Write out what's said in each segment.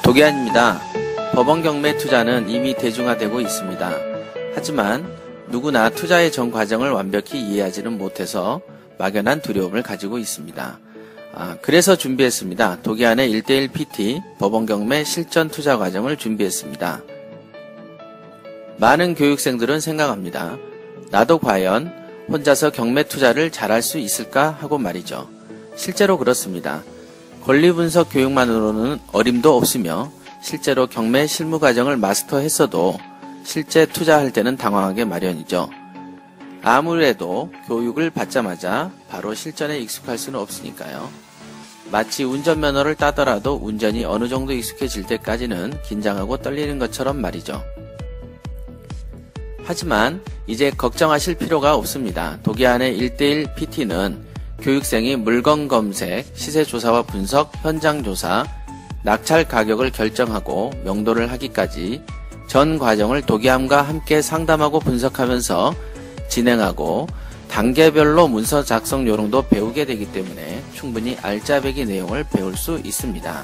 도기안입니다. 법원 경매 투자는 이미 대중화되고 있습니다. 하지만 누구나 투자의 전 과정을 완벽히 이해하지는 못해서 막연한 두려움을 가지고 있습니다. 그래서 준비했습니다. 도기안의 1:1 PT 법원 경매 실전 투자 과정을 준비했습니다. 많은 교육생들은 생각합니다. 나도 과연 혼자서 경매 투자를 잘할 수 있을까 하고 말이죠. 실제로 그렇습니다. 권리분석 교육만으로는 어림도 없으며 실제로 경매 실무 과정을 마스터했어도 실제 투자할 때는 당황하게 마련이죠. 아무래도 교육을 받자마자 바로 실전에 익숙할 수는 없으니까요. 마치 운전면허를 따더라도 운전이 어느 정도 익숙해질 때까지는 긴장하고 떨리는 것처럼 말이죠. 하지만 이제 걱정하실 필요가 없습니다. 도기안의 1:1 PT는 교육생이 물건 검색, 시세 조사와 분석, 현장 조사, 낙찰 가격을 결정하고 명도를 하기까지 전 과정을 도기안과 함께 상담하고 분석하면서 진행하고 단계별로 문서 작성 요령도 배우게 되기 때문에 충분히 알짜배기 내용을 배울 수 있습니다.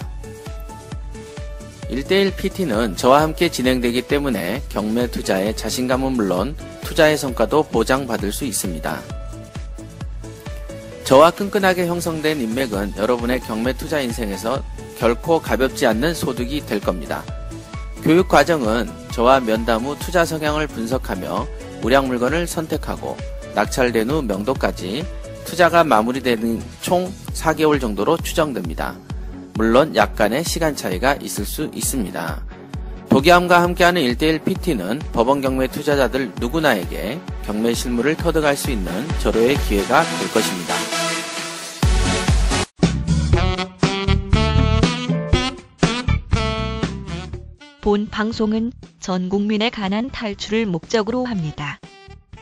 1:1 PT는 저와 함께 진행되기 때문에 경매 투자의 자신감은 물론 투자의 성과도 보장받을 수 있습니다. 저와 끈끈하게 형성된 인맥은 여러분의 경매 투자 인생에서 결코 가볍지 않는 소득이 될 겁니다. 교육 과정은 저와 면담 후 투자 성향을 분석하며 우량 물건을 선택하고 낙찰된 후 명도까지 투자가 마무리되는 총 4개월 정도로 추정됩니다. 물론 약간의 시간 차이가 있을 수 있습니다. 도기안과 함께하는 1:1 PT는 법원 경매 투자자들 누구나에게 경매 실무를 터득할 수 있는 절호의 기회가 될 것입니다. 본 방송은 전 국민의 가난 탈출을 목적으로 합니다.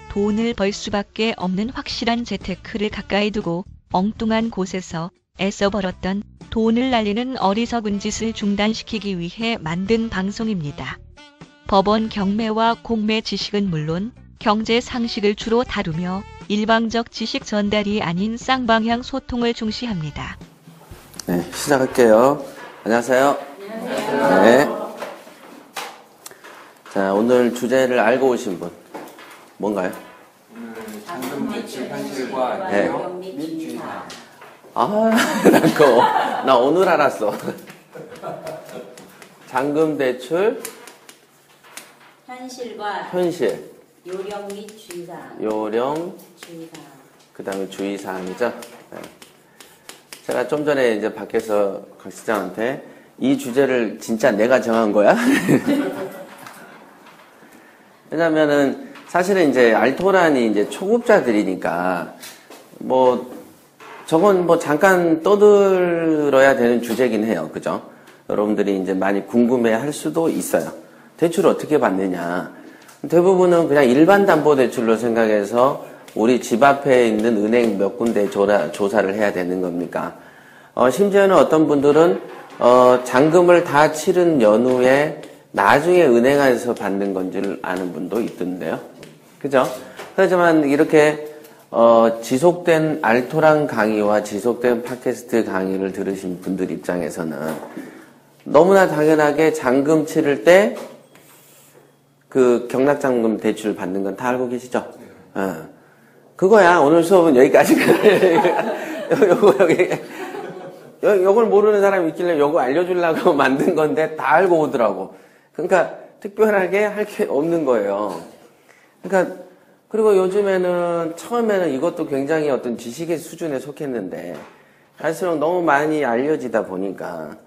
돈을 벌 수밖에 없는 확실한 재테크를 가까이 두고 엉뚱한 곳에서 애써 벌었던 돈을 날리는 어리석은 짓을 중단시키기 위해 만든 방송입니다. 법원 경매와 공매 지식은 물론 경제 상식을 주로 다루며 일방적 지식 전달이 아닌 쌍방향 소통을 중시합니다. 네, 시작할게요. 안녕하세요. 안녕하세요. 네. 자, 오늘 주제를 알고 오신 분 뭔가요? 잔금 대출 현실과 네. 유형 및 주의사항. 나 오늘 알았어. 잔금 대출 현실 요령 및 주의사항. 요령 주의사항. 그 다음에 주의사항이죠. 네. 제가 좀 전에 이제 밖에서 강 시장한테 이 주제를 진짜 내가 정한 거야? 왜냐면은 사실은 이제 알토란이 이제 초급자들이니까 저건 잠깐 떠들어야 되는 주제긴 해요. 그죠? 여러분들이 이제 많이 궁금해 할 수도 있어요. 대출을 어떻게 받느냐. 대부분은 그냥 일반 담보대출로 생각해서 우리 집 앞에 있는 은행 몇 군데 조사를 해야 되는 겁니까? 심지어는 어떤 분들은, 잔금을 다 치른 연후에 나중에 은행에서 받는 건 줄 아는 분도 있던데요. 그죠? 하지만 이렇게 지속된 알토란 강의와 지속된 팟캐스트 강의를 들으신 분들 입장에서는 너무나 당연하게 잔금 치를 때 그 경락잔금 대출 받는 건 다 알고 계시죠? 그거야. 오늘 수업은 여기까지. 요걸 모르는 사람이 있길래 요거 알려주려고 만든 건데 다 알고 오더라고. 그러니까 특별하게 할 게 없는 거예요. 그러니까 그리고 요즘에는 처음에는 이것도 굉장히 어떤 지식의 수준에 속했는데 갈수록 너무 많이 알려지다 보니까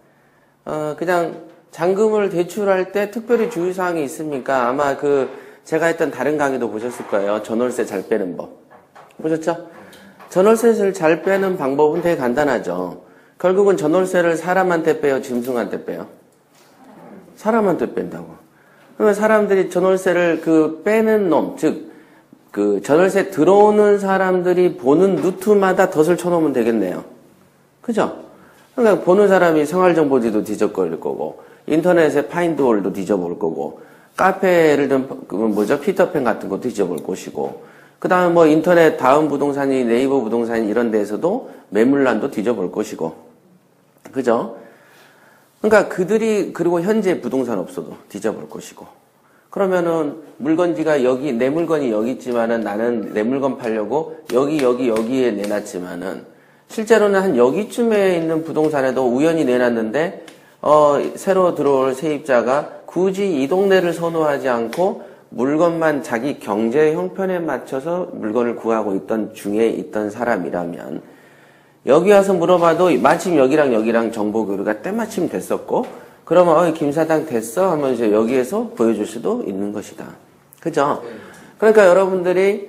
그냥 잔금을 대출할 때 특별히 주의사항이 있습니까? 아마 제가 했던 다른 강의도 보셨을 거예요. 전월세 잘 빼는 법. 보셨죠? 전월세를 잘 빼는 방법은 되게 간단하죠. 결국은 전월세를 사람한테 빼요? 짐승한테 빼요? 사람한테 뺀다고. 그러면 사람들이 전월세를 빼는 놈, 즉 전월세 들어오는 사람들이 보는 루트마다 덫을 쳐놓으면 되겠네요. 그죠? 그러니까 보는 사람이 생활정보지도 뒤적거릴 거고, 인터넷에 파인드홀도 뒤져볼 거고, 카페를 피터팬 같은 것도 뒤져볼 것이고, 그 다음에 인터넷 다음 부동산이 네이버 부동산 이런 데에서도 매물란도 뒤져볼 것이고, 그죠? 그러니까 그들이 그리고 현재 부동산 없어도 뒤져볼 것이고 그러면은 물건지가 여기 내 물건이 여기 있지만은 나는 내 물건 팔려고 여기에 내놨지만은 실제로는 한 여기쯤에 있는 부동산에도 우연히 내놨는데 새로 들어올 세입자가 굳이 이 동네를 선호하지 않고 물건만 자기 경제 형편에 맞춰서 물건을 구하고 있던 중에 있던 사람이라면 여기 와서 물어봐도 마침 여기랑 정보 교류가 때마침 됐었고 그러면 김 사장 됐어 하면서 여기에서 보여줄 수도 있는 것이다. 그죠? 그러니까 여러분들이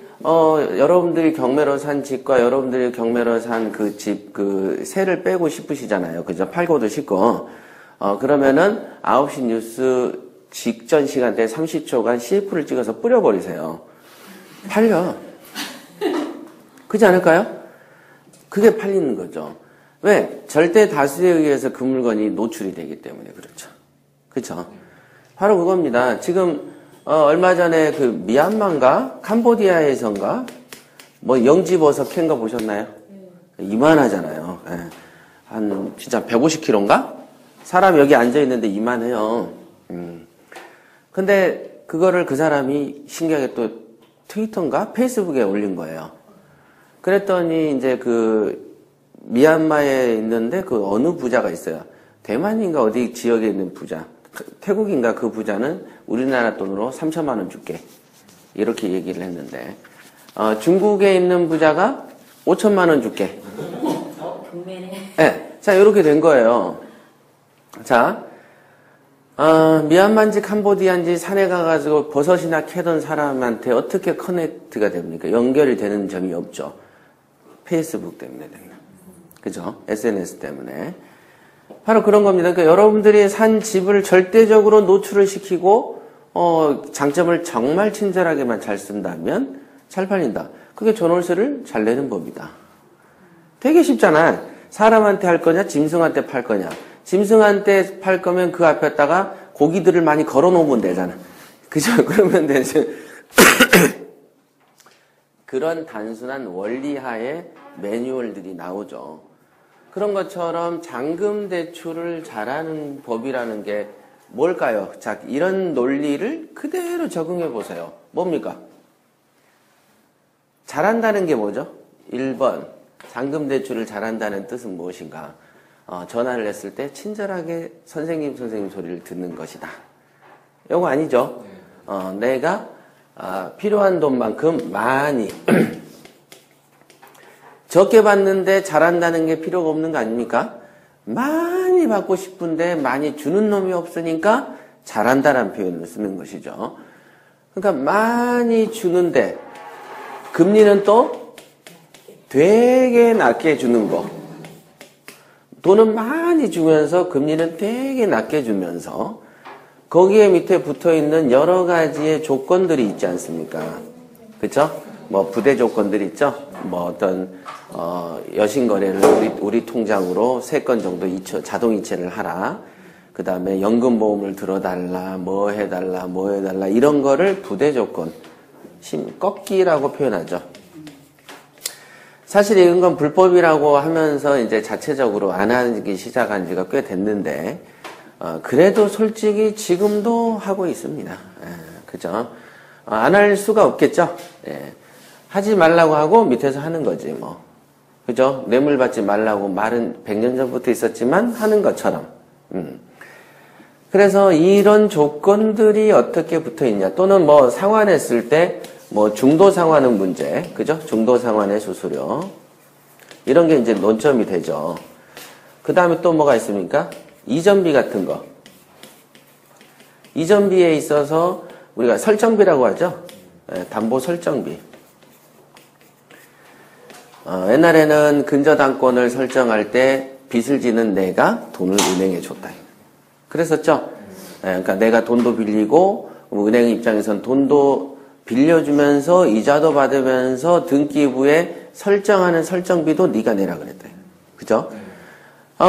경매로 산 집과 여러분들이 경매로 산 그 집, 그 세를 빼고 싶으시잖아요. 그죠? 팔고도 싶고. 그러면은 9시 뉴스 직전 시간대에 30초간 CF를 찍어서 뿌려버리세요. 팔려. 그렇지 않을까요? 그게 팔리는 거죠. 왜? 절대 다수에 의해서 그 물건이 노출이 되기 때문에 그렇죠. 그렇죠? 바로 그겁니다. 지금 얼마 전에 그 미얀마인가 캄보디아에선가 뭐 영지버섯 캔 거 보셨나요? 이만하잖아요. 예. 한 진짜 150kg인가? 사람 여기 앉아 있는데 이만해요. 근데 그거를 그 사람이 신기하게 또 트위터인가 페이스북에 올린 거예요. 그랬더니 이제 그 미얀마에 있는데 그 어느 부자가 있어요. 대만인가 어디 지역에 있는 부자. 태국인가 그 부자는 우리나라 돈으로 3천만 원 줄게. 이렇게 얘기를 했는데 중국에 있는 부자가 5천만 원 줄게. 경매네. 네. 자, 이렇게 된 거예요. 자, 미얀마인지 캄보디아인지 산에 가가지고 버섯이나 캐던 사람한테 어떻게 커넥트가 됩니까? 연결이 되는 점이 없죠. 페이스북 때문에 됩니다. 그죠? SNS 때문에. 바로 그런 겁니다. 그러니까 여러분들이 산 집을 절대적으로 노출을 시키고, 장점을 정말 친절하게만 잘 쓴다면 잘 팔린다. 그게 전월세를 잘 내는 법이다. 되게 쉽잖아. 사람한테 할 거냐, 짐승한테 팔 거냐. 짐승한테 팔 거면 그 앞에다가 고기들을 많이 걸어 놓으면 되잖아. 그죠? 그러면 되지. 그런 단순한 원리하에 매뉴얼들이 나오죠. 그런 것처럼 잔금 대출을 잘하는 법이라는 게 뭘까요? 자, 이런 논리를 그대로 적용해 보세요. 뭡니까? 잘한다는 게 뭐죠? 1번, 잔금 대출을 잘한다는 뜻은 무엇인가? 전화를 했을 때 친절하게 선생님 소리를 듣는 것이다. 이거 아니죠? 내가 필요한 돈만큼 많이 적게 받는데 잘한다는 게 필요가 없는 거 아닙니까? 많이 받고 싶은데 많이 주는 놈이 없으니까 잘한다는 표현을 쓰는 것이죠. 그러니까 많이 주는데 금리는 또 되게 낮게 주는 거. 돈은 많이 주면서 금리는 되게 낮게 주면서 거기에 밑에 붙어있는 여러 가지의 조건들이 있지 않습니까? 그쵸? 뭐 부대 조건들이 있죠? 뭐 어떤 여신거래를 우리 통장으로 3건 정도 자동 이체를 하라. 그 다음에 연금보험을 들어달라, 뭐 해달라 이런 거를 부대 조건, 꺾기라고 표현하죠. 사실 이런 건 불법이라고 하면서 이제 자체적으로 안 하기 시작한 지가 꽤 됐는데, 그래도 솔직히 지금도 하고 있습니다. 그죠? 안 할 수가 없겠죠? 예. 하지 말라고 하고 밑에서 하는 거지, 뭐. 그죠? 뇌물 받지 말라고 말은 100년 전부터 있었지만 하는 것처럼. 그래서 이런 조건들이 어떻게 붙어 있냐. 또는 뭐 상환했을 때 뭐 중도 상환은 문제. 그죠? 중도 상환의 수수료. 이런 게 이제 논점이 되죠. 그 다음에 또 뭐가 있습니까? 이전비 같은 거. 이전비에 있어서 우리가 설정비라고 하죠. 담보 설정비. 옛날에는 근저당권을 설정할 때 빚을 지는 내가 돈을 은행에 줬다. 그랬었죠. 그러니까 내가 돈도 빌리고 은행 입장에선 돈도 빌려주면서 이자도 받으면서 등기부에 설정하는 설정비도 네가 내라 그랬다. 그죠?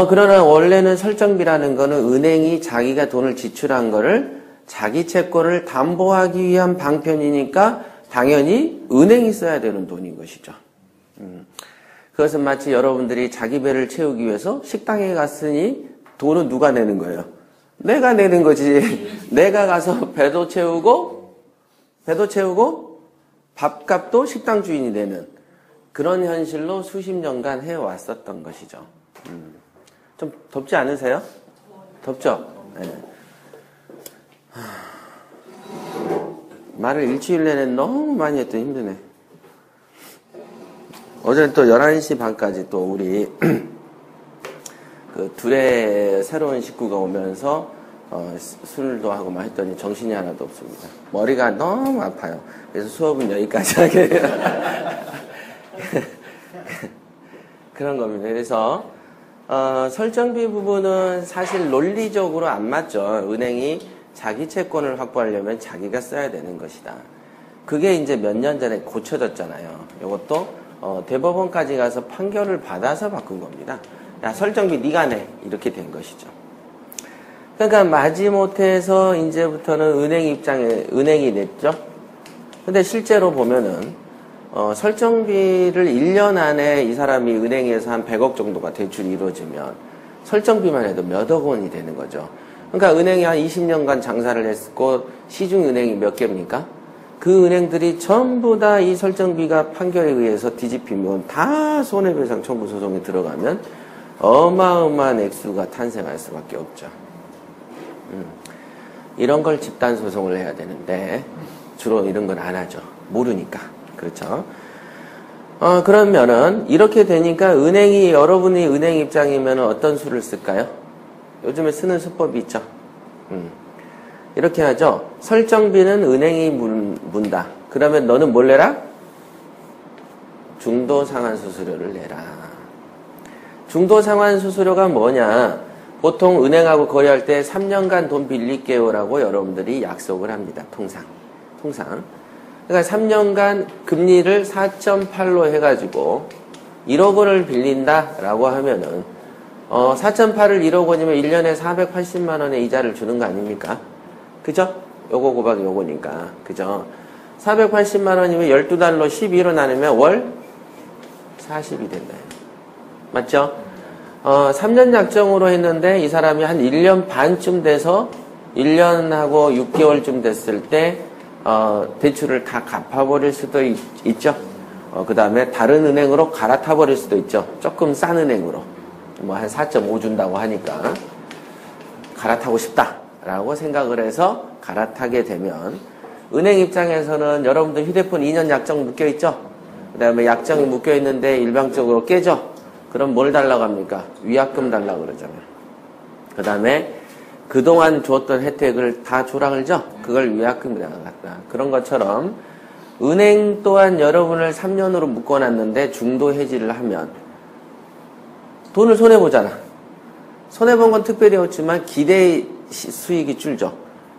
그러나 원래는 설정비라는 거는 은행이 자기가 돈을 지출한 거를 자기 채권을 담보하기 위한 방편이니까 당연히 은행이 써야 되는 돈인 것이죠. 그것은 마치 여러분들이 자기 배를 채우기 위해서 식당에 갔으니 돈은 누가 내는 거예요? 내가 내는 거지. 내가 가서 배도 채우고 밥값도 식당 주인이 내는 그런 현실로 수십 년간 해왔었던 것이죠. 좀 덥지 않으세요? 덥죠? 네. 말을 일주일 내내 너무 많이 했더니 힘드네. 어제는 또 11시 반까지 또 우리 그 둘의 새로운 식구가 오면서 술도 하고 막 했더니 정신이 하나도 없습니다. 머리가 너무 아파요. 그래서 수업은 여기까지 하게 돼요. 그런 겁니다. 그래서 설정비 부분은 사실 논리적으로 안 맞죠. 은행이 자기 채권을 확보하려면 자기가 써야 되는 것이다. 그게 이제 몇 년 전에 고쳐졌잖아요. 이것도 대법원까지 가서 판결을 받아서 바꾼 겁니다. 야, 설정비 네가 내. 이렇게 된 것이죠. 그러니까 마지못해서 이제부터는 은행이 냈죠. 근데 실제로 보면은 설정비를 1년 안에 이 사람이 은행에서 한 100억 정도가 대출이 이루어지면 설정비만 해도 몇억 원이 되는 거죠. 그러니까 은행이 한 20년간 장사를 했고 시중은행이 몇 개입니까? 그 은행들이 전부 다 이 설정비가 판결에 의해서 뒤집히면 다 손해배상 청구 소송에 들어가면 어마어마한 액수가 탄생할 수밖에 없죠. 이런 걸 집단 소송을 해야 되는데 주로 이런 건 안 하죠. 모르니까. 그렇죠. 그러면은 이렇게 되니까 여러분이 은행 입장이면 어떤 수를 쓸까요? 요즘에 쓰는 수법이 있죠. 이렇게 하죠. 설정비는 은행이 문다. 그러면 너는 뭘 내라? 중도상환수수료를 내라. 중도상환수수료가 뭐냐? 보통 은행하고 거래할 때 3년간 돈 빌릴게요라고 여러분들이 약속을 합니다. 통상. 그러니까 3년간 금리를 4.8로 해가지고 1억 원을 빌린다라고 하면은 4.8을 1억 원이면 1년에 480만 원의 이자를 주는 거 아닙니까? 그죠? 요거 곱하기 요거니까. 그죠? 480만 원이면 12달러 12로 나누면 월 40이 된다. 맞죠? 3년 약정으로 했는데 이 사람이 한 1년 반쯤 돼서 1년하고 6개월쯤 됐을 때 대출을 다 갚아버릴 수도 있죠. 그 다음에 다른 은행으로 갈아타버릴 수도 있죠. 조금 싼 은행으로. 뭐 한 4.5 준다고 하니까 갈아타고 싶다라고 생각을 해서 갈아타게 되면 은행 입장에서는 여러분들 휴대폰 2년 약정 묶여있죠. 그 다음에 약정이 묶여있는데 일방적으로 깨져. 그럼 뭘 달라고 합니까? 위약금 달라고 그러잖아요. 그 다음에 그동안 줬던 혜택을 다 주라 그러죠? 그걸 위약금이라고 한다. 그런 것처럼 은행 또한 여러분을 3년으로 묶어놨는데 중도 해지를 하면 돈을 손해보잖아. 손해본 건 특별히 없지만 기대 수익이 줄죠.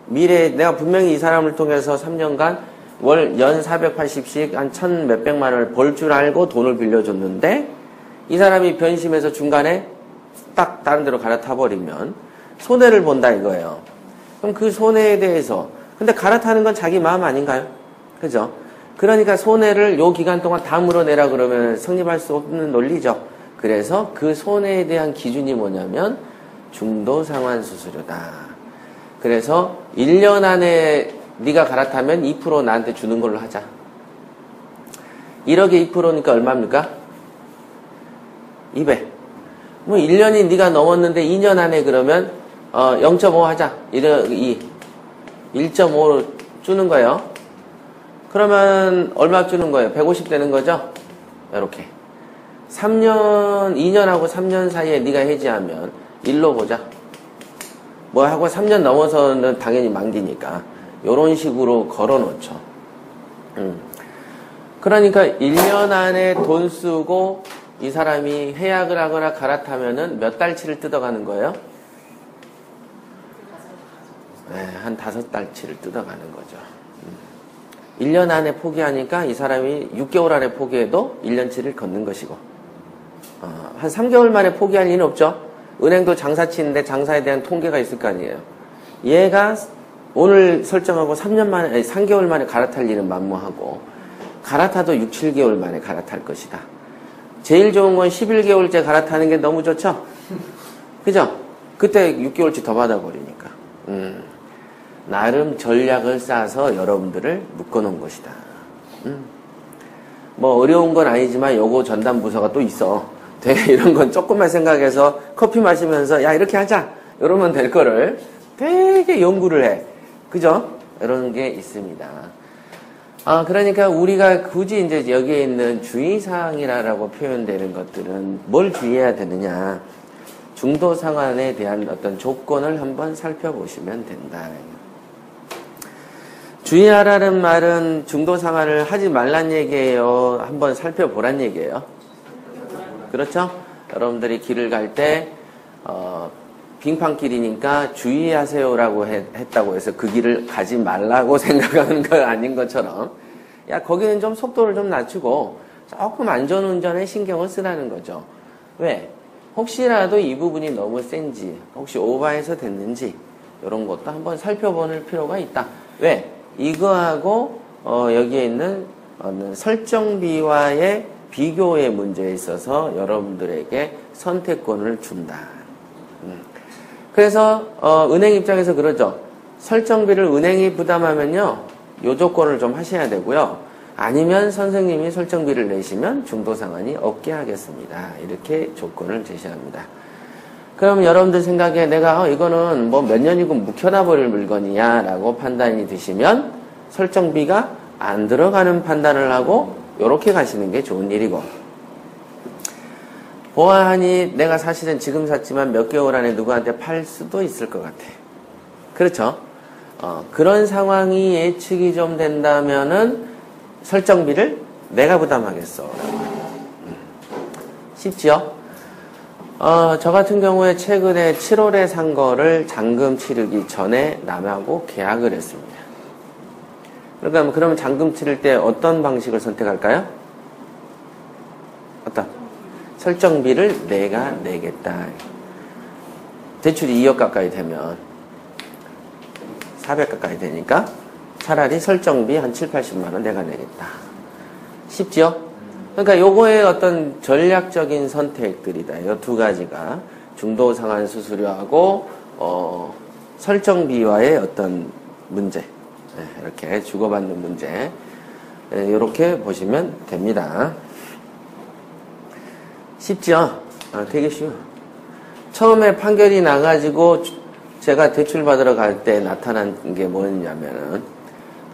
미래에 내가 분명히 이 사람을 통해서 3년간 연 480씩 한 1,000 몇백만 원을 벌 줄 알고 돈을 빌려줬는데 이 사람이 변심해서 중간에 딱 다른 데로 갈아타버리면 손해를 본다 이거예요. 그럼 그 손해에 대해서 근데 갈아타는 건 자기 마음 아닌가요? 그죠? 그러니까 손해를 요 기간 동안 다 물어내라 그러면 성립할 수 없는 논리죠. 그래서 그 손해에 대한 기준이 뭐냐면 중도상환수수료다. 그래서 1년 안에 네가 갈아타면 2% 나한테 주는 걸로 하자. 1억에 2%니까 얼마입니까? 200. 뭐 1년이 네가 넘었는데 2년 안에 그러면 0.5 하자. 1.5로 주는 거예요. 그러면 얼마 주는 거예요? 150 되는 거죠? 이렇게. 2년하고 3년 사이에 네가 해지하면 1로 보자. 뭐 하고 3년 넘어서는 당연히 망기니까 요런 식으로 걸어 놓죠. 그러니까 1년 안에 돈 쓰고 이 사람이 해약을 하거나 갈아타면은 몇 달치를 뜯어가는 거예요? 네, 한 5달치를 뜯어가는 거죠. 1년 안에 포기하니까 이 사람이 6개월 안에 포기해도 1년치를 걷는 것이고 한 3개월 만에 포기할 리는 없죠. 은행도 장사 치는데 장사에 대한 통계가 있을 거 아니에요. 얘가 오늘 설정하고 3개월 만에 갈아탈 리는 만무하고 갈아타도 6, 7개월 만에 갈아탈 것이다. 제일 좋은 건 11개월째 갈아타는 게 너무 좋죠? 그죠? 그때 6개월치 더 받아버리니까. 나름 전략을 짜서 여러분들을 묶어놓은 것이다. 뭐 어려운 건 아니지만 요거 전담 부서가 또 있어. 되게 이런 건 조금만 생각해서 커피 마시면서 야 이렇게 하자 이러면 될 거를 되게 연구를 해. 그죠? 이런 게 있습니다. 그러니까 우리가 굳이 이제 여기에 있는 주의사항이라고 표현되는 것들은 뭘 주의해야 되느냐. 중도 상환에 대한 어떤 조건을 한번 살펴보시면 된다. 주의하라는 말은 중도 상환을 하지 말란 얘기예요. 한번 살펴보란 얘기예요. 그렇죠? 여러분들이 길을 갈 때 빙판길이니까 주의하세요라고 했다고 해서 그 길을 가지 말라고 생각하는 거 아닌 것처럼 야 거기는 좀 속도를 좀 낮추고 조금 안전운전에 신경을 쓰라는 거죠. 왜? 혹시라도 이 부분이 너무 센지 혹시 오버해서 됐는지 이런 것도 한번 살펴볼 필요가 있다. 왜? 이거하고 여기에 있는 설정비와의 비교의 문제에 있어서 여러분들에게 선택권을 준다. 그래서 은행 입장에서 그러죠. 설정비를 은행이 부담하면요. 요 조건을 좀 하셔야 되고요. 아니면 선생님이 설정비를 내시면 중도상환이 없게 하겠습니다. 이렇게 조건을 제시합니다. 그럼 여러분들 생각에 내가 이거는 뭐 몇 년이고 묵혀놔버릴 물건이야 라고 판단이 드시면 설정비가 안 들어가는 판단을 하고 요렇게 가시는 게 좋은 일이고 보아하니 내가 사실은 지금 샀지만 몇 개월 안에 누구한테 팔 수도 있을 것 같아. 그렇죠? 그런 상황이 예측이 좀 된다면은 설정비를 내가 부담하겠어. 쉽지요? 저 같은 경우에 최근에 7월에 산 거를 잔금 치르기 전에 남하고 계약을 했습니다. 그러니까 그러면 잔금 치를 때 어떤 방식을 선택할까요? 어떤? 설정비를 내가 내겠다. 대출이 2억 가까이 되면 400 가까이 되니까 차라리 설정비 한 7, 80만 원 내가 내겠다. 쉽지요? 그러니까 요거의 어떤 전략적인 선택들이다. 이 두 가지가 중도상환 수수료하고 설정비와의 어떤 문제 이렇게 주고받는 문제 이렇게 보시면 됩니다. 쉽죠? 되게 쉬워. 처음에 판결이 나가지고 제가 대출 받으러 갈 때 나타난 게 뭐였냐면은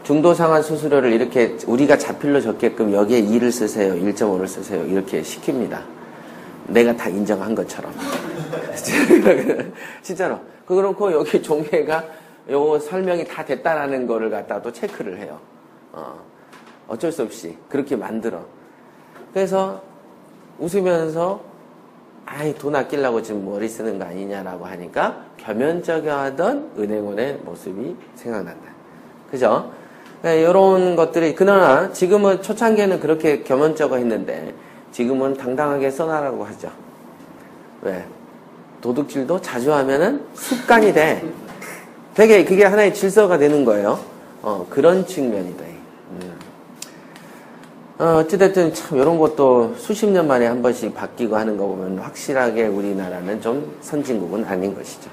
중도상환 수수료를 이렇게 우리가 자필로 적게끔 여기에 2를 쓰세요. 1.5를 쓰세요. 이렇게 시킵니다. 내가 다 인정한 것처럼. 진짜로. 그렇고 여기 종이가 요 설명이 다 됐다라는 거를 갖다가 또 체크를 해요. 어쩔 수 없이 그렇게 만들어. 그래서 웃으면서 아이 돈 아끼려고 지금 머리 쓰는 거 아니냐라고 하니까 겸연쩍여하던 은행원의 모습이 생각난다. 그죠? 이런 것들이 그러나 지금은 초창기에는 그렇게 겸연쩍어 했는데 지금은 당당하게 써놔라고 하죠. 왜? 도둑질도 자주 하면은 습관이 돼. 되게 그게 하나의 질서가 되는 거예요. 그런 측면이다. 어찌됐든 참 이런 것도 수십 년 만에 한 번씩 바뀌고 하는 거 보면 확실하게 우리나라는 좀 선진국은 아닌 것이죠.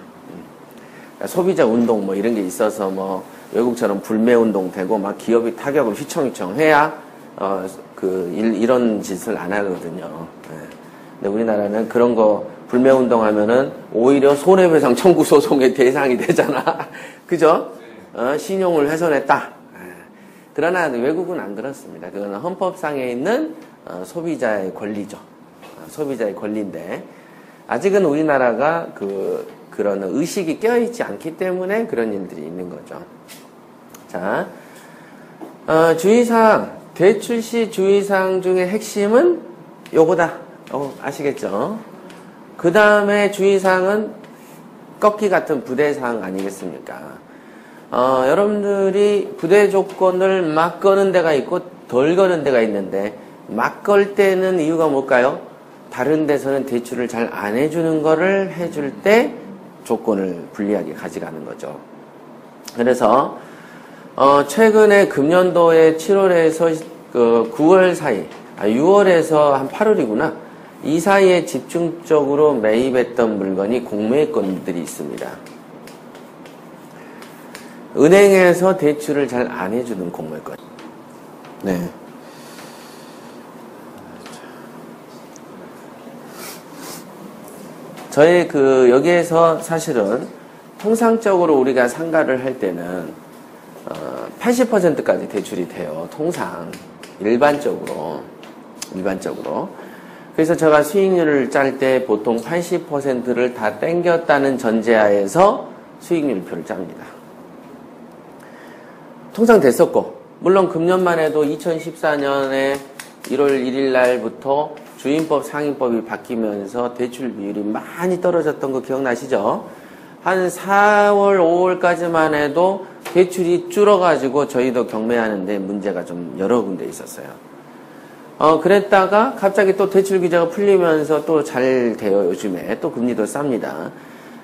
소비자 운동 뭐 이런 게 있어서 뭐 외국처럼 불매 운동 되고 막 기업이 타격을 휘청휘청 해야 이런 짓을 안 하거든요. 근데 우리나라는 그런 거 불매 운동 하면은 오히려 손해배상 청구 소송의 대상이 되잖아. 그죠? 신용을 훼손했다. 그러나 외국은 안 그렇습니다. 그거는 헌법상에 있는 소비자의 권리죠. 소비자의 권리인데 아직은 우리나라가 그런 의식이 껴있지 않기 때문에 그런 일들이 있는 거죠. 자, 주의사항, 대출 시 주의사항 중에 핵심은 요거다. 아시겠죠? 그 다음에 주의사항은 꺾기 같은 부대사항 아니겠습니까? 여러분들이 부대 조건을 막 거는 데가 있고 덜 거는 데가 있는데 막 걸 때는 이유가 뭘까요? 다른 데서는 대출을 잘 안 해주는 거를 해줄 때 조건을 불리하게 가져가는 거죠. 그래서 최근에 금년도에 7월에서 9월 사이, 6월에서 한 8월이구나. 이 사이에 집중적으로 매입했던 물건이 공매권들이 있습니다. 은행에서 대출을 잘 안 해주는 공매권. 네. 저희 여기에서 사실은 통상적으로 우리가 상가를 할 때는 80%까지 대출이 돼요. 통상 일반적으로. 그래서 제가 수익률을 짤 때 보통 80%를 다 땡겼다는 전제하에서 수익률표를 짭니다. 통상 됐었고, 물론 금년만 해도 2014년에 1월 1일 날부터 주임법, 상임법이 바뀌면서 대출 비율이 많이 떨어졌던 거 기억나시죠? 한 4월, 5월까지만 해도 대출이 줄어가지고 저희도 경매하는데 문제가 좀 여러 군데 있었어요. 그랬다가 갑자기 또 대출 규제가 풀리면서 또 잘 돼요, 요즘에. 또 금리도 쌉니다.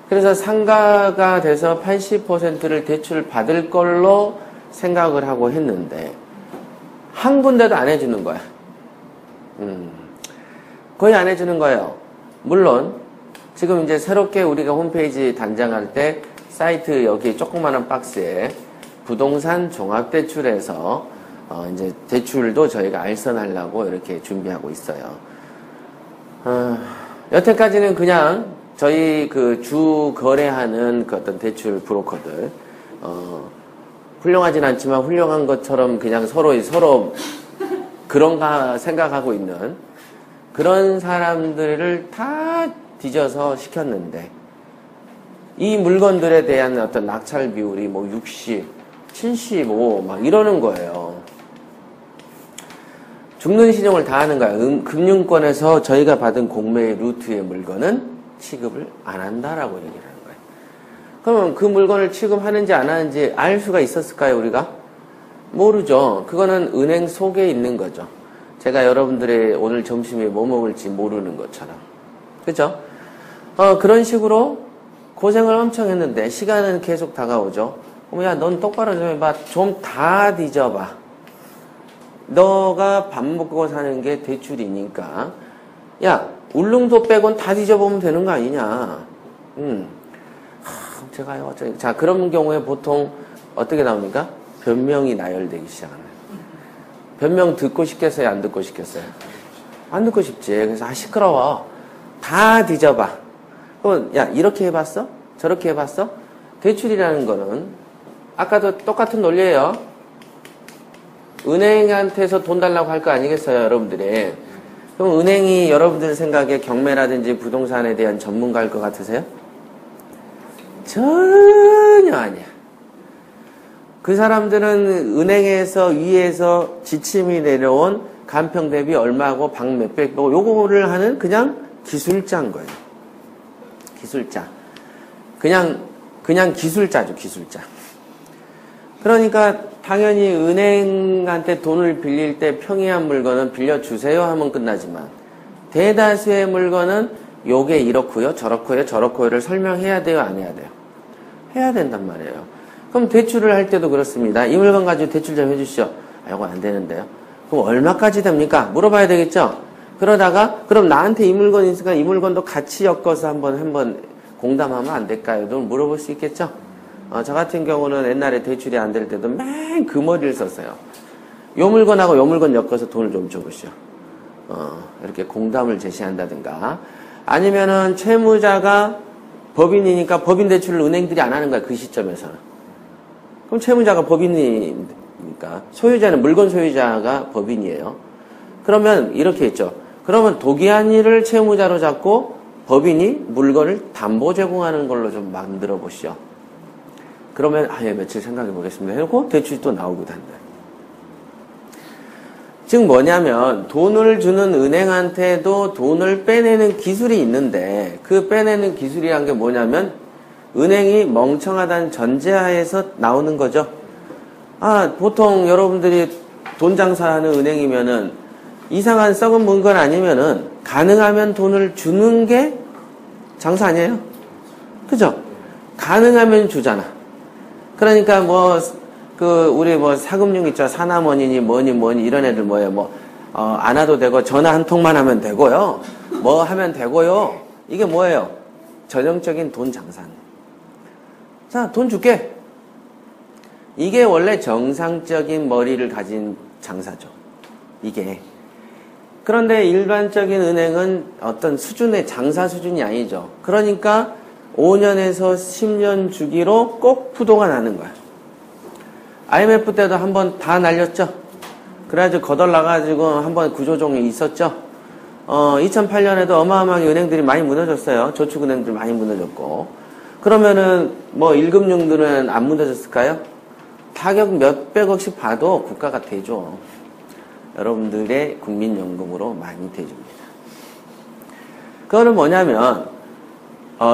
그래서 상가가 돼서 80%를 대출을 받을 걸로 생각을 하고 했는데, 한 군데도 안 해주는 거야. 거의 안 해주는 거예요. 물론, 지금 이제 새롭게 우리가 홈페이지 단장할 때, 사이트 여기 조그마한 박스에 부동산 종합대출에서 이제 대출도 저희가 알선하려고 이렇게 준비하고 있어요. 여태까지는 그냥 저희 주 거래하는 어떤 대출 브로커들, 훌륭하진 않지만 훌륭한 것처럼 그냥 서로 그런가 생각하고 있는 그런 사람들을 다 뒤져서 시켰는데, 이 물건들에 대한 어떤 낙찰 비율이 60, 75, 막 이러는 거예요. 죽는 신용을 다 하는 거야. 금융권에서 저희가 받은 공매 루트의 물건은 취급을 안 한다라고 얘기를 하는 거예요. 그러면 그 물건을 취급하는지 안 하는지 알 수가 있었을까요, 우리가? 모르죠. 그거는 은행 속에 있는 거죠. 제가 여러분들의 오늘 점심에 뭐 먹을지 모르는 것처럼. 그죠? 그런 식으로 고생을 엄청 했는데, 시간은 계속 다가오죠. 야, 넌 똑바로 좀 해봐. 좀 다 뒤져봐. 너가 밥 먹고 사는 게 대출이니까. 야, 울릉도 빼곤 다 뒤져보면 되는 거 아니냐. 제가요, 자, 그런 경우에 보통 어떻게 나옵니까? 변명이 나열되기 시작합니다. 변명 듣고 싶겠어요? 안 듣고 싶겠어요? 안 듣고 싶지. 그래서, 시끄러워. 다 뒤져봐. 그럼, 야, 이렇게 해봤어? 저렇게 해봤어? 대출이라는 거는, 아까도 똑같은 논리예요. 은행한테서 돈 달라고 할 거 아니겠어요, 여러분들이? 그럼 은행이 여러분들 생각에 경매라든지 부동산에 대한 전문가일 것 같으세요? 전혀 아니야. 그 사람들은 은행에서 위에서 지침이 내려온 간평 대비 얼마고 박 몇백 보 요거를 하는 그냥 기술자인 거예요. 기술자. 그냥 기술자죠, 기술자. 그러니까 당연히 은행한테 돈을 빌릴 때 평이한 물건은 빌려주세요 하면 끝나지만, 대다수의 물건은 요게 이렇고요, 저렇고요를 설명해야 돼요, 안 해야 돼요? 해야 된단 말이에요. 그럼 대출을 할 때도 그렇습니다. 이 물건 가지고 대출 좀 해주시죠. 이거 안 되는데요. 그럼 얼마까지 됩니까? 물어봐야 되겠죠? 그러다가 그럼 나한테 이 물건이 있으니까 이 물건도 같이 엮어서 한번 공담하면 안 될까요? 또 물어볼 수 있겠죠? 저 같은 경우는 옛날에 대출이 안 될 때도 맨 그 머리를 썼어요. 요 물건하고 요 물건 엮어서 돈을 좀 줘보시오. 이렇게 공담을 제시한다든가, 아니면은 채무자가 법인이니까 법인 대출을 은행들이 안 하는 거야, 그 시점에서는. 그럼 채무자가 법인이니까, 소유자는 물건 소유자가 법인이에요. 그러면 이렇게 했죠. 그러면 도기한이를 채무자로 잡고 법인이 물건을 담보 제공하는 걸로 좀 만들어 보시죠. 그러면 며칠 생각해 보겠습니다 해놓고 대출이 또 나오기도 한다. 즉 뭐냐면, 돈을 주는 은행한테도 돈을 빼내는 기술이 있는데, 그 빼내는 기술이란 게 뭐냐면 은행이 멍청하다는 전제하에서 나오는 거죠. 보통 여러분들이 돈 장사하는 은행이면은 이상한 썩은 물건 아니면은 가능하면 돈을 주는 게 장사 아니에요? 그죠? 가능하면 주잖아. 그러니까 우리 사금융 있죠. 사남원이니 뭐니 이런 애들 안 와도 되고 전화 한 통만 하면 되고요. 뭐 하면 되고요. 이게 뭐예요? 전형적인 돈 장사는. 자, 돈 줄게. 이게 원래 정상적인 머리를 가진 장사죠. 이게. 그런데 일반적인 은행은 어떤 수준의 장사 수준이 아니죠. 그러니까 5년에서 10년 주기로 꼭 부도가 나는 거야. IMF 때도 한번 다 날렸죠. 그래가지고 거덜나가지고 한번 구조조정이 있었죠. 2008년에도 어마어마하게 은행들이 많이 무너졌어요. 저축은행들 많이 무너졌고. 그러면은 뭐 1금융들은 안 무너졌을까요? 타격 몇백억씩 봐도 국가가 대죠. 여러분들의 국민연금으로 많이 대줍니다. 그거는 뭐냐면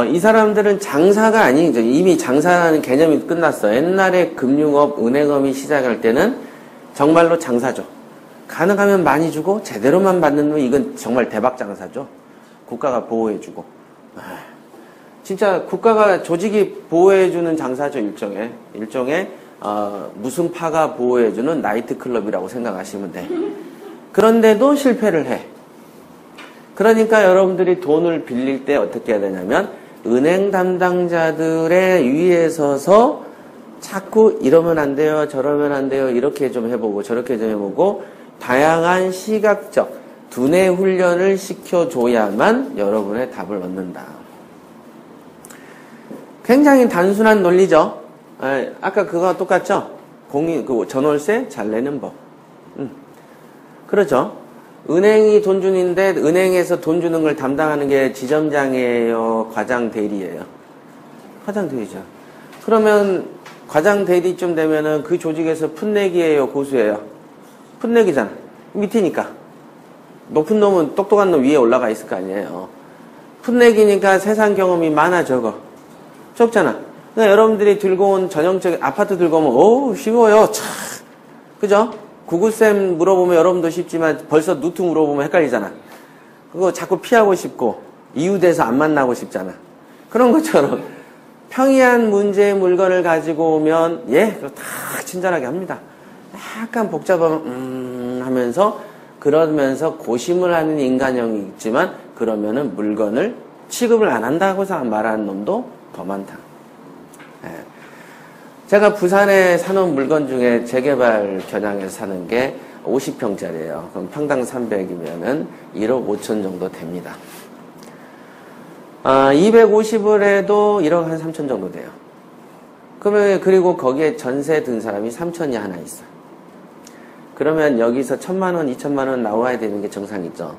이 사람들은 장사가 아니죠. 이미 장사라는 개념이 끝났어요. 옛날에 금융업, 은행업이 시작할 때는 정말로 장사죠. 가능하면 많이 주고 제대로만 받는 놈 이건 정말 대박 장사죠. 국가가 보호해주고. 진짜 국가가 조직이 보호해주는 장사죠. 일종의 무슨 파가 보호해주는 나이트클럽이라고 생각하시면 돼. 그런데도 실패를 해. 그러니까 여러분들이 돈을 빌릴 때 어떻게 해야 되냐면 은행 담당자들의 위에 서서 자꾸 이러면 안 돼요, 저러면 안 돼요, 이렇게 좀 해보고 저렇게 좀 해보고 다양한 시각적 두뇌 훈련을 시켜줘야만 여러분의 답을 얻는다. 굉장히 단순한 논리죠. 아까 그거 똑같죠? 전월세 잘 내는 법. 그렇죠. 은행이 돈 주는데 은행에서 돈 주는 걸 담당하는 게 지점장이에요, 과장 대리예요? 과장 대리죠. 그러면 과장 대리쯤 되면은 그 조직에서 풋내기예요, 고수예요? 풋내기잖아. 밑이니까. 높은 놈은 똑똑한 놈 위에 올라가 있을 거 아니에요. 풋내기니까 세상 경험이 많아, 적어. 적잖아. 그러니까 여러분들이 들고 온 전형적인 아파트 들고 오면 어우 쉬워요. 참. 그죠? 구구쌤 물어보면 여러분도 쉽지만 벌써 누트 물어보면 헷갈리잖아. 그거 자꾸 피하고 싶고 이유돼서 안 만나고 싶잖아. 그런 것처럼 평이한 문제의 물건을 가지고 오면 그거 다 친절하게 합니다. 약간 복잡하면 하면서 그러면서 고심을 하는 인간형이 있지만 그러면은 물건을 취급을 안 한다고 말하는 놈도 더 많다. 제가 부산에 사놓은 물건 중에 재개발 겨냥해서 사는 게 50평짜리예요. 그럼 평당 300이면은 1억 5천 정도 됩니다. 250을 해도 1억 한 3천 정도 돼요. 그리고 거기에 전세 든 사람이 3천이 하나 있어요. 그러면 여기서 1,000만 원, 2천만 원 나와야 되는 게 정상이죠.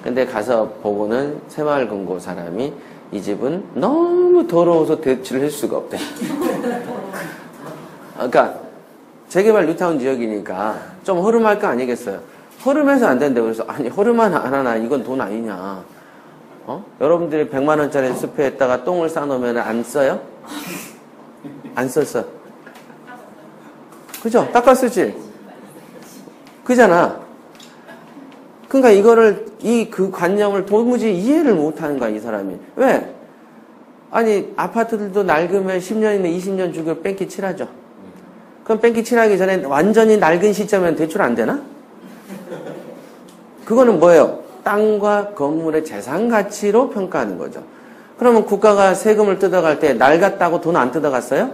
근데 가서 보고는 새마을금고 사람이 이 집은 너무 더러워서 대출을 할 수가 없대. 그러니까 재개발 뉴타운 지역이니까 좀 허름할 거 아니겠어요. 허름해서 안 된다고 그래서 아니 허름한 안 하나 이건 돈 아니냐. 여러분들이 100만 원짜리 스프에다가 똥을 싸놓으면 안 써요? 안 썼어. 그죠? 닦아 쓰지? 그잖아. 그러니까 이거를 그 관념을 도무지 이해를 못하는 거야 이 사람이. 왜? 아니 아파트들도 낡으면 10년이나 20년 주기로 뺑기 칠하죠. 그럼 뺑기 칠하기 전에 완전히 낡은 시점엔 대출 안 되나? 그거는 뭐예요? 땅과 건물의 재산 가치로 평가하는 거죠. 그러면 국가가 세금을 뜯어갈 때 낡았다고 돈 안 뜯어갔어요?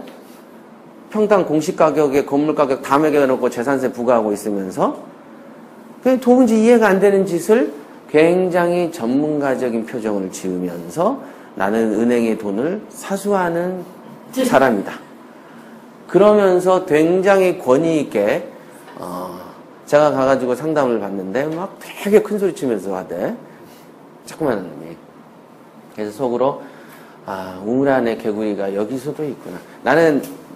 평당 공시가격에 건물 가격 다 매겨놓고 재산세 부과하고 있으면서 그냥 도무지 이해가 안 되는 짓을 굉장히 전문가적인 표정을 지으면서 나는 은행의 돈을 사수하는 사람이다. 그러면서 굉장히 권위 있게 제가 가가지고 상담을 받는데 막 되게 큰 소리 치면서 하대. 자꾸만 하는 놈이. 그래서 속으로 우물 안에 개구리가 여기서도 있구나.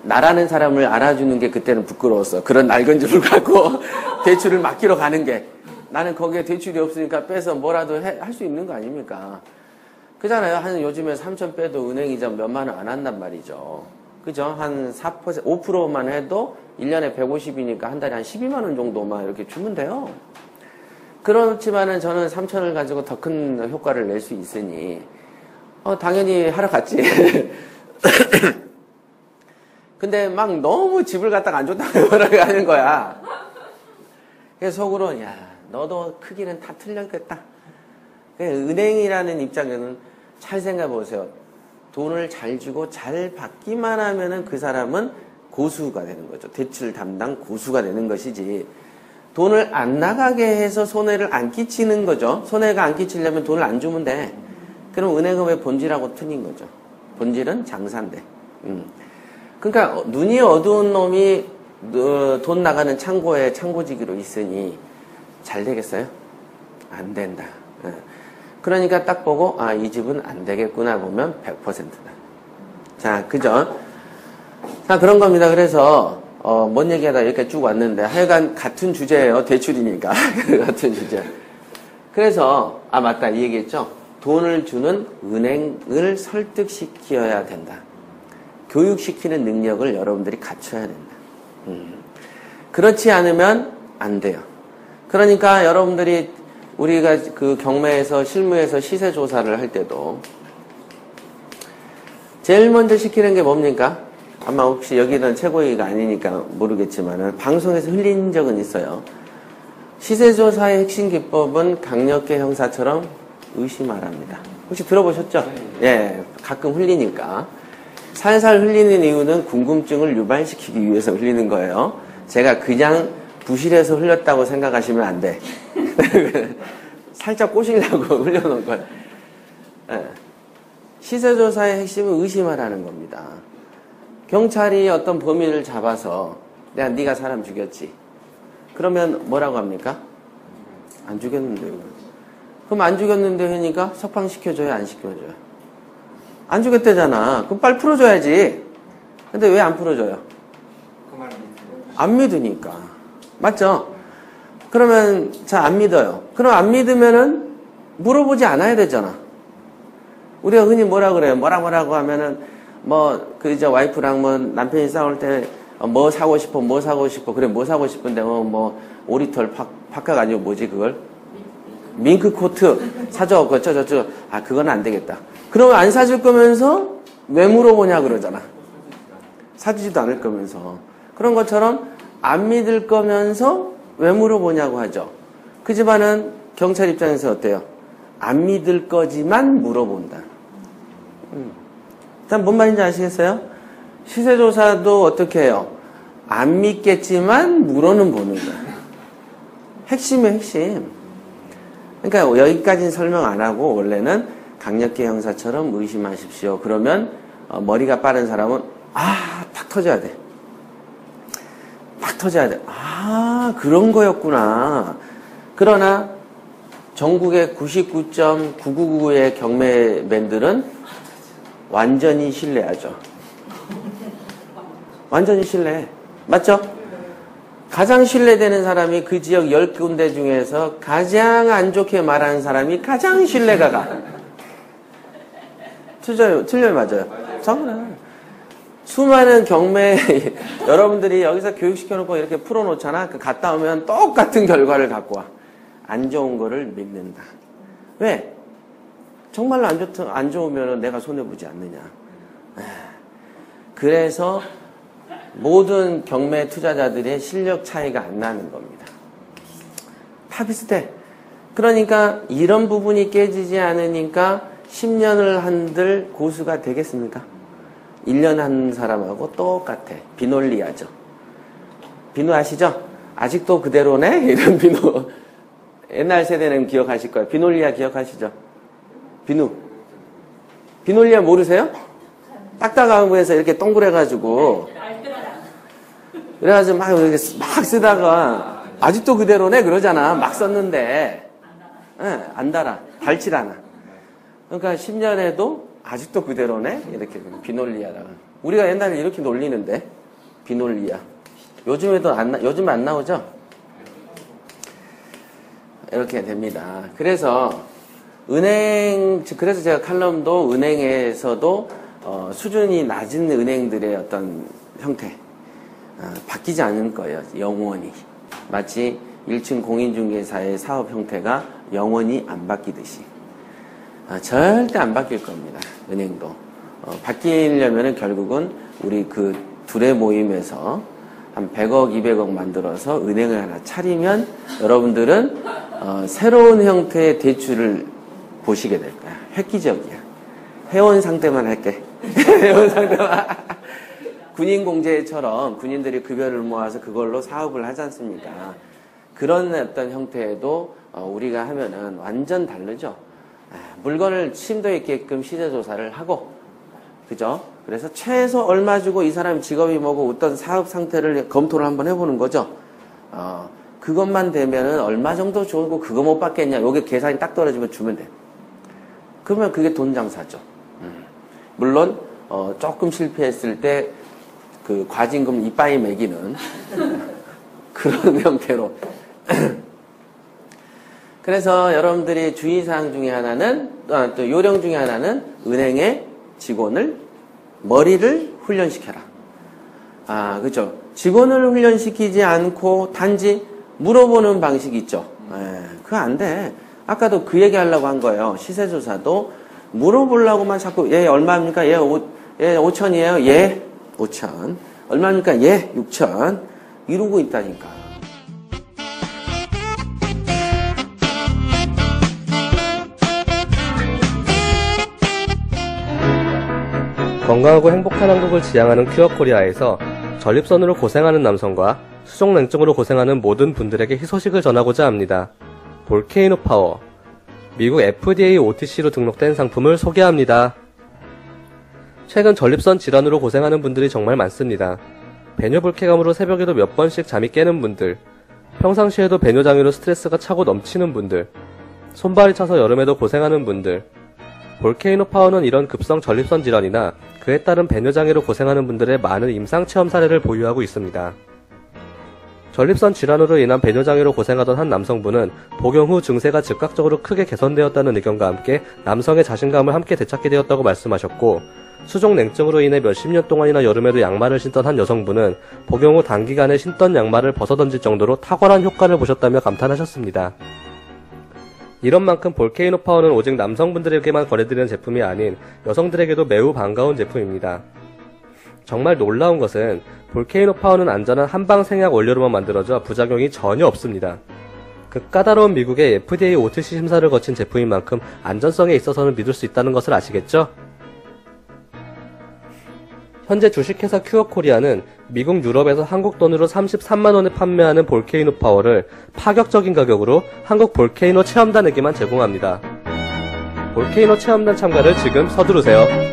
나라는 사람을 알아주는 게 그때는 부끄러웠어. 그런 낡은 집을 갖고 대출을 맡기러 가는 게. 나는 거기에 대출이 없으니까 빼서 뭐라도 할 수 있는 거 아닙니까? 그잖아요. 요즘에 3천 빼도 은행이자 몇만 원 안 한단 말이죠. 그죠? 한 4%, 5%만 해도 1년에 150이니까 한 달에 한 12만 원 정도만 이렇게 주면 돼요. 그렇지만은 저는 3천을 가지고 더 큰 효과를 낼 수 있으니, 당연히 하러 갔지. 근데 막 너무 집을 갖다가 안 좋다고 뭐라고 하는 거야. 그래서 속으로, 야, 너도 크기는 다 틀렸겠다. 은행이라는 입장에는 잘 생각해 보세요. 돈을 잘 주고 잘 받기만 하면은 그 사람은 고수가 되는 거죠. 대출 담당 고수가 되는 것이지. 돈을 안 나가게 해서 손해를 안 끼치는 거죠. 손해가 안 끼치려면 돈을 안 주면 돼. 그럼 은행은 왜 본질하고 틀린 거죠. 본질은 장사인데. 그러니까 눈이 어두운 놈이 돈 나가는 창고에 창고지기로 있으니 잘 되겠어요? 안 된다. 그러니까 딱 보고 이 집은 안 되겠구나 보면 100%다. 자, 그죠? 자, 그런 겁니다. 그래서 뭔 얘기하다 이렇게 쭉 왔는데 하여간 같은 주제예요. 대출이니까. 같은 주제. 그래서 맞다. 이 얘기했죠. 돈을 주는 은행을 설득시켜야 된다. 교육시키는 능력을 여러분들이 갖춰야 된다. 그렇지 않으면 안 돼요. 그러니까 여러분들이 우리가 그 경매에서 실무에서 시세 조사를 할 때도 제일 먼저 시키는 게 뭡니까? 아마 혹시 여기는 최고위가 아니니까 모르겠지만은 방송에서 흘린 적은 있어요. 시세 조사의 핵심 기법은 강력계 형사처럼 의심하랍니다. 혹시 들어보셨죠? 예, 가끔 흘리니까. 살살 흘리는 이유는 궁금증을 유발시키기 위해서 흘리는 거예요. 제가 그냥 부실해서 흘렸다고 생각하시면 안 돼. 살짝 꼬시려고 흘려놓은 거예요. 예. 시세조사의 핵심은 의심하라는 겁니다. 경찰이 어떤 범인을 잡아서 네가 사람 죽였지. 그러면 뭐라고 합니까? 안 죽였는데요. 그럼 안 죽였는데 하니까 석방시켜줘요? 안 시켜줘요? 안 죽였대잖아. 그럼 빨리 풀어줘야지. 근데 왜 안 풀어줘요? 안 믿으니까. 맞죠? 그러면 안 믿어요. 그럼 안 믿으면은 물어보지 않아야 되잖아. 우리가 흔히 뭐라 그래요? 뭐라고 하면은 이제 와이프랑 남편이 싸울 때 뭐 사고 싶어? 그래, 뭐 사고 싶은데 오리털 파카가 아니고 뭐지 그걸? 밍크 코트 사줘. 그건 안 되겠다. 그러면 안 사줄 거면서 왜 물어보냐 그러잖아. 사주지도 않을 거면서. 그런 것처럼 안 믿을 거면서 왜 물어보냐고 하죠. 그 집안은 경찰 입장에서 어때요? 안 믿을 거지만 물어본다. 일단 뭔 말인지 아시겠어요? 시세조사도 어떻게 해요? 안 믿겠지만 물어는 보는 거야. 핵심이에요, 핵심. 그러니까 여기까지는 설명 안 하고 원래는 강력계 형사처럼 의심하십시오. 그러면 머리가 빠른 사람은 팍 터져야 돼. 팍 터져야 돼. 그런 거였구나. 그러나 전국의 99.999의 경매맨들은 완전히 신뢰하죠. 완전히 신뢰해. 맞죠? 가장 신뢰되는 사람이 그 지역 10군데 중에서 가장 안 좋게 말하는 사람이 가장 신뢰가 가. 틀려요, 맞아요. 정말. 수많은 경매, 여러분들이 여기서 교육시켜놓고 이렇게 풀어놓잖아. 갔다 오면 똑같은 결과를 갖고 와. 안 좋은 거를 믿는다. 왜? 정말로 안 좋으면 내가 손해보지 않느냐. 그래서 모든 경매 투자자들의 실력 차이가 안 나는 겁니다. 다 비슷해. 그러니까 이런 부분이 깨지지 않으니까 10년을 한들 고수가 되겠습니까? 1년 한 사람하고 똑같아. 비논리하죠. 비누 아시죠? 아직도 그대로네? 이런 비누. 옛날 세대는 기억하실 거예요. 비놀리아 기억하시죠? 비누. 비놀리아 모르세요? 딱딱한 거에서 이렇게 동그래가지고. 그래가지고 막 쓰다가 아직도 그대로네? 그러잖아. 막 썼는데. 안 달아. 닳질 않아. 그러니까 10년에도 아직도 그대로네? 이렇게 비놀리아다가. 우리가 옛날에 이렇게 놀리는데. 비놀리아. 요즘 안 나오죠? 이렇게 됩니다. 그래서 그래서 제가 칼럼도 은행에서도 수준이 낮은 은행들의 어떤 형태 바뀌지 않을 거예요. 영원히. 마치 1층 공인중개사의 사업 형태가 영원히 안 바뀌듯이 절대 안 바뀔 겁니다. 은행도 바뀌려면 결국은 우리 그 둘의 모임에서 한 100억, 200억 만들어서 은행을 하나 차리면 여러분들은 새로운 형태의 대출을 보시게 될 거야. 획기적이야. 회원 상대만 할게. 회원 상대만. 군인 공제처럼 군인들이 급여를 모아서 그걸로 사업을 하지 않습니까? 그런 어떤 형태도 우리가 하면은 완전 다르죠. 물건을 심도 있게끔 시세 조사를 하고, 그죠? 그래서 최소 얼마 주고 이 사람 직업이 뭐고 어떤 사업 상태를 검토를 한번 해보는 거죠. 그것만 되면은 얼마 정도 주고 그거 못 받겠냐? 요게 계산이 딱 떨어지면 주면 돼. 그러면 그게 돈 장사죠. 물론 조금 실패했을 때 그 과징금 이빠이 매기는 그런 형태로. 그래서 여러분들이 주의사항 중에 하나는 또 요령 중에 하나는 은행의 직원을 머리를 훈련시켜라. 그죠? 직원을 훈련시키지 않고 단지 물어보는 방식이 있죠. 그거 안 돼. 아까도 그 얘기 하려고 한 거예요. 시세조사도 물어보려고만 자꾸, 예, 얼마입니까? 예, 5천이에요? 예, 5천. 얼마입니까? 예, 6천. 이러고 있다니까. 건강하고 행복한 한국을 지향하는 큐어코리아에서 전립선으로 고생하는 남성과 수족냉증으로 고생하는 모든 분들에게 희소식을 전하고자 합니다. 볼케이노 파워, 미국 FDA OTC로 등록된 상품을 소개합니다. 최근 전립선 질환으로 고생하는 분들이 정말 많습니다. 배뇨불쾌감으로 새벽에도 몇 번씩 잠이 깨는 분들, 평상시에도 배뇨장애로 스트레스가 차고 넘치는 분들, 손발이 차서 여름에도 고생하는 분들, 볼케이노 파워는 이런 급성 전립선 질환이나 그에 따른 배뇨장애로 고생하는 분들의 많은 임상체험 사례를 보유하고 있습니다. 전립선 질환으로 인한 배뇨장애로 고생하던 한 남성분은 복용 후 증세가 즉각적으로 크게 개선되었다는 의견과 함께 남성의 자신감을 함께 되찾게 되었다고 말씀하셨고, 수족냉증으로 인해 몇십 년 동안이나 여름에도 양말을 신던 한 여성분은 복용 후 단기간에 신던 양말을 벗어던질 정도로 탁월한 효과를 보셨다며 감탄하셨습니다. 이런 만큼 볼케이노 파워는 오직 남성분들에게만 권해드리는 제품이 아닌 여성들에게도 매우 반가운 제품입니다. 정말 놀라운 것은 볼케이노 파워는 안전한 한방 생약 원료로만 만들어져 부작용이 전혀 없습니다. 그 까다로운 미국의 FDA OTC 심사를 거친 제품인 만큼 안전성에 있어서는 믿을 수 있다는 것을 아시겠죠? 현재 주식회사 큐어코리아는 미국 유럽에서 한국 돈으로 33만원에 판매하는 볼케이노 파워를 파격적인 가격으로 한국 볼케이노 체험단에게만 제공합니다. 볼케이노 체험단 참가를 지금 서두르세요.